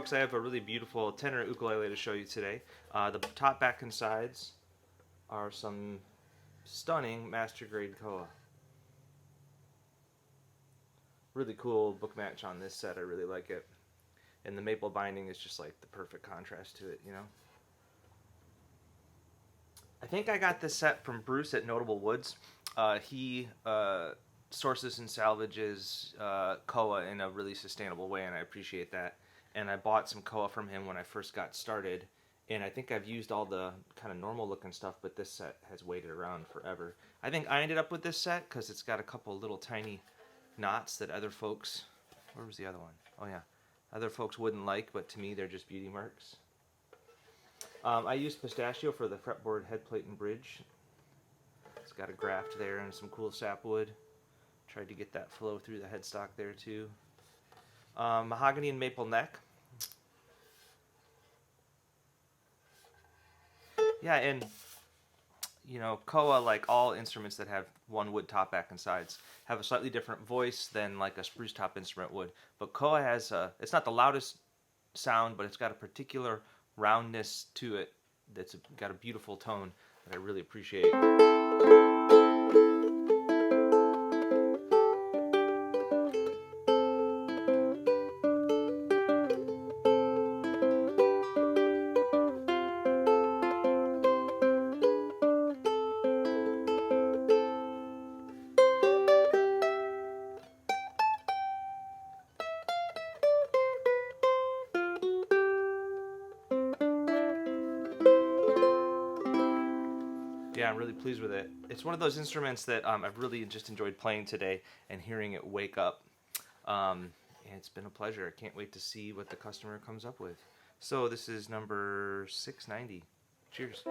folks, I have a really beautiful tenor ukulele to show you today. The top, back, and sides are some stunning Mastergrade koa. Really cool book match on this set. I really like it. And the maple binding is just like the perfect contrast to it, you know? I think I got this set from Bruce at Notable Woods. He sources and salvages koa in a really sustainable way, and I appreciate that. And I bought some koa from him when I first got started, and I think I've used all the kind of normal looking stuff, but this set has waited around forever. I think I ended up with this set because it's got a couple little tiny knots that other folks, where was the other one? Oh yeah, other folks wouldn't like, but to me they're just beauty marks. I used pistachio for the fretboard head plate and bridge. It's got a graft there and some cool sapwood. Tried to get that flow through the headstock there too. Mahogany and maple neck. Yeah, and you know, koa, like all instruments that have one wood top, back, and sides, have a slightly different voice than like a spruce top instrument would. But koa has it's not the loudest sound, but it's got a particular roundness to it that's got a beautiful tone that I really appreciate. Yeah, I'm really pleased with it. It's one of those instruments that I've really just enjoyed playing today and hearing it wake up. And it's been a pleasure. I can't wait to see what the customer comes up with. So this is number 690. Cheers.